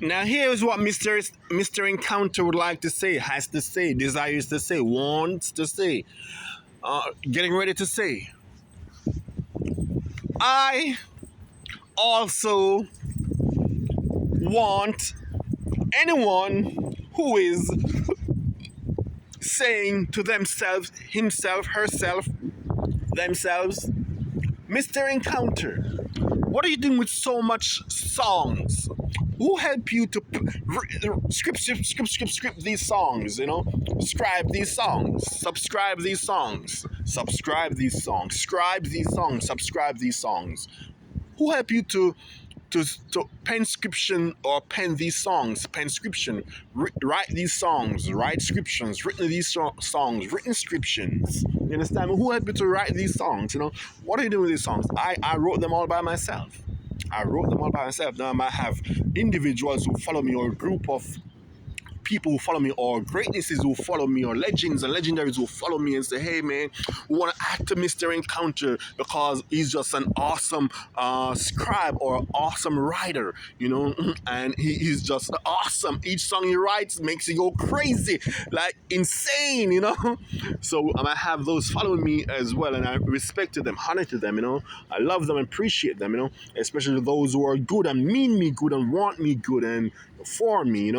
Now here's what Mr. Encounter would like to say, has to say, desires to say, wants to say, getting ready to say. I also want anyone who is saying to themselves, himself, herself, themselves, Mr. Encounter, what are you doing with so much songs? Who help you to script these songs, Scribe these songs, subscribe these songs, subscribe these songs, scribe these songs, subscribe these songs. Who help you to penscription or pen these songs, penscription, write these songs, write scriptions, written these songs, written scriptions. You understand? Who helped me to write these songs? What are you doing with these songs? I wrote them all by myself. I wrote them all by myself. Now I might have individuals who follow me or a group of people who follow me or greatnesses who follow me or legends and legendaries who follow me and say, hey man, we want to add to Mr. Encounter because he's just an awesome scribe or awesome writer, and he's just awesome. Each song he writes makes you go crazy, like insane. So I have those following me as well, and I respect them, honor to them, I love them and appreciate them, especially those who are good and mean me good and want me good and for me.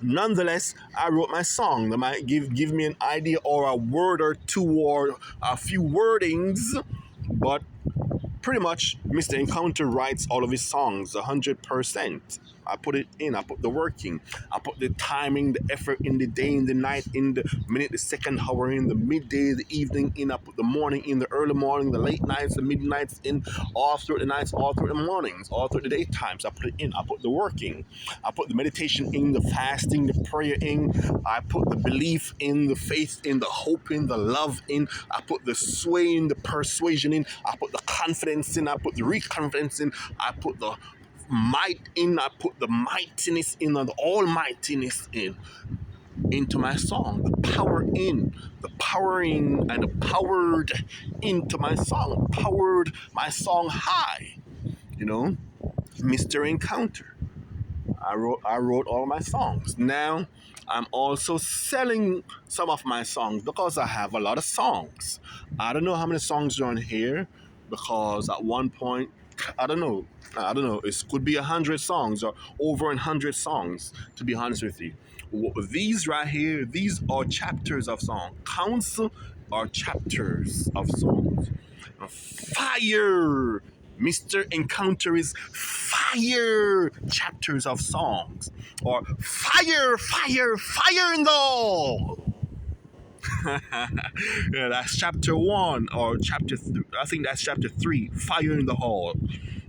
Nonetheless, I wrote my song that might give me an idea or a word or two or a few wordings, but pretty much Mr. Encounter writes all of his songs 100%. I put it in, I put the working, I put the timing, the effort in the day, in the night, in the minute, the second hour, in the midday, the evening in, I put the morning in, the early morning, the late nights, the midnights in, all through the nights, all through the mornings, all through the daytimes. I put it in, I put the working, I put the meditation in, the fasting, the prayer in, I put the belief in, the faith in, the hope in, the love in, I put the sway in, the persuasion in, I put the confidence in, I put the reconfidence in, I put the might in, I put the mightiness in, and the almightiness into my song, the power in, the powering and the powered into my song, powered my song high, Mr. Encounter. I wrote all my songs. Now I'm also selling some of my songs because I have a lot of songs. I don't know how many songs are on here because at one point I don't know. It could be 100 songs or over 100 songs. To be honest with you, these right here, these are chapters of song. Counts are chapters of songs. Fire, Mr. Encounter is fire chapters of songs, or fire, fire, fire in the hole. Yeah, that's chapter one or I think that's chapter three. Fire in the hall.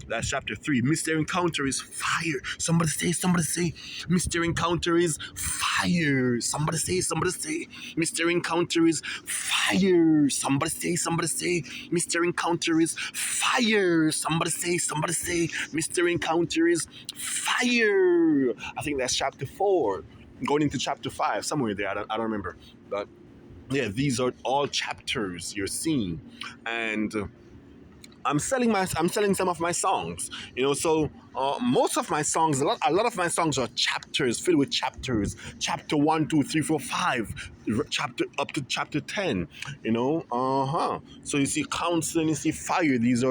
That's chapter three. Mr. Encounter is fire. Somebody say. Mr. Encounter is fire. Somebody say. Mr. Encounter is fire. Somebody say. Mr. Encounter is fire. Somebody say. Mr. Encounter is fire. I think that's chapter four. Going into chapter five, somewhere there. I don't remember. But yeah, these are all chapters you're seeing, and I'm selling some of my songs. So most of my songs, a lot of my songs are chapters filled with chapters. Chapter 1, 2, 3, 4, 5, chapter up to chapter 10. So you see counseling, you see fire. These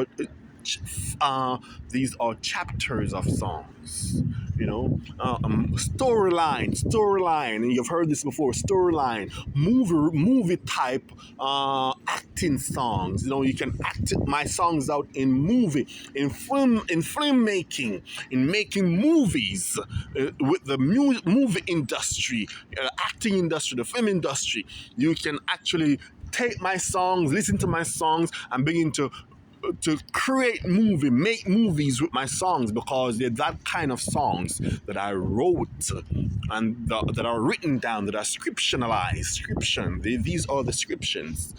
are chapters of songs. Storyline, and you've heard this before. Storyline, movie type acting songs. You can act my songs out in movie, in film making, in making movies with the movie industry, acting industry, the film industry. You can actually take my songs, listen to my songs, and begin to make movies with my songs, because they're that kind of songs that I wrote and that are written down, that are scriptionalized. These are the scriptions,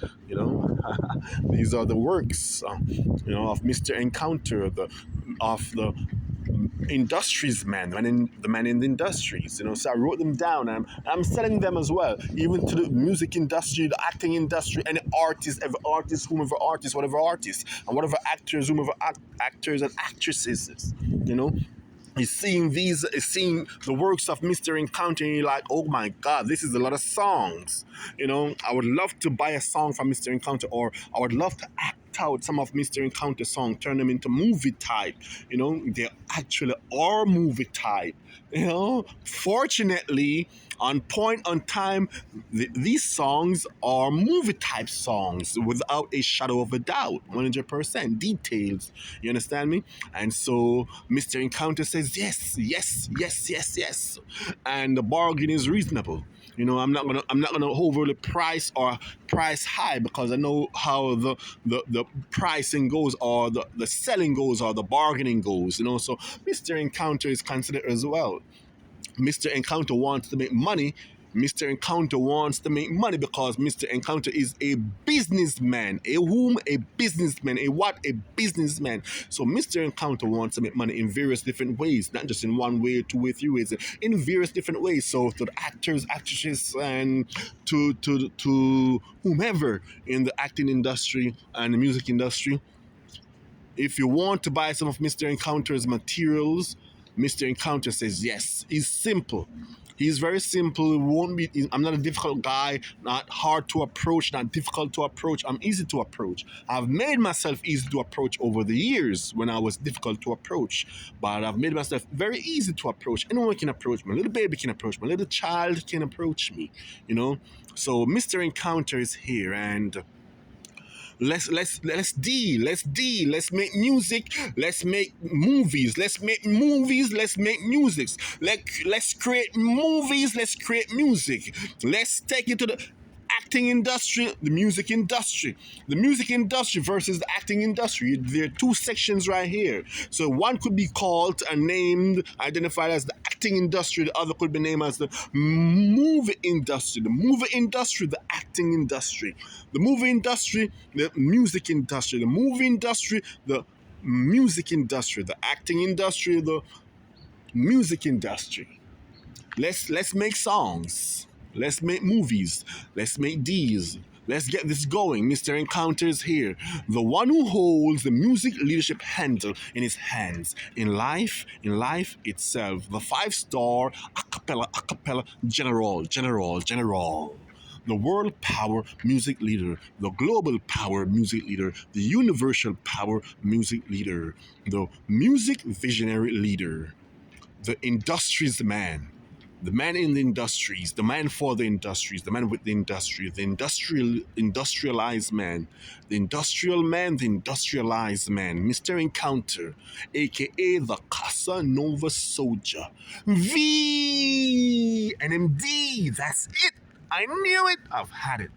these are the works, of Mr. Encounter, of the industries the man in the industries. So I wrote them down, and I'm selling them as well, even to the music industry, the acting industry, any artist, every artist, whomever artist, whatever artist, and whatever actors, whomever actors and actresses. is seeing the works of Mr. Encounter, and you're like, oh my god, this is a lot of songs. I would love to buy a song from Mr. Encounter, or I would love to act out some of Mr. Encounter songs, turn them into movie type. They actually are movie type. Fortunately, on point, on time, these songs are movie type songs without a shadow of a doubt, 100% details. You understand me? And so Mr. Encounter says yes, yes, yes, yes, yes, and the bargain is reasonable. I'm not gonna overly price high, because I know how the pricing goes, or the selling goes, or the bargaining goes. So Mr. Encounter is considered as well. Mr. Encounter wants to make money. Mr. Encounter wants to make money because Mr. Encounter is a businessman. A whom? A businessman. A what? A businessman. So Mr. Encounter wants to make money in various different ways, not just in one way, two way, three ways, in various different ways. So to the actors, actresses, and to whomever in the acting industry and the music industry, if you want to buy some of Mr. Encounter's materials, Mr. Encounter says yes. He's simple. He's very simple. It won't be. I'm not a difficult guy. Not hard to approach. Not difficult to approach. I'm easy to approach. I've made myself easy to approach over the years when I was difficult to approach. But I've made myself very easy to approach. Anyone can approach me. A little baby can approach me. A little child can approach me. You know. So Mr. Encounter is here, and let's deal. Let's deal. Let's make music. Let's make movies. Let's make movies. Let's make music. Let's create movies. Let's create music. Let's take it to the acting industry, the music industry versus the acting industry. There are two sections right here. So one could be called and named, identified as the acting industry. The other could be named as the movie industry. The movie industry, the acting industry. The movie industry, the music industry. The movie industry, the music industry. The acting industry, the music industry. Let's make songs. Let's make movies. Let's make these. Let's get this going. Mr. Encounter is here. The one who holds the music leadership handle in his hands. In life itself. The 5-star a cappella general. The world power music leader, the global power music leader, the universal power music leader, the music visionary leader, the industries man, the man in the industries, the man for the industries, the man with the industry, the industrialized man, the industrial man, the industrialized man, Mr. Encounter, aka the Casa Nova Soldier. V and MD, that's it. I knew it. I've had it.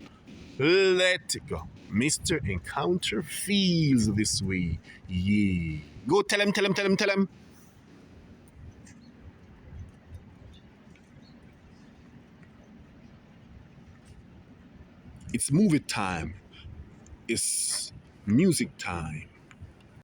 Let it go. Mr. Encounter feels this way. Yeah. Go tell him, tell him, tell him, tell him. It's movie time. It's music time.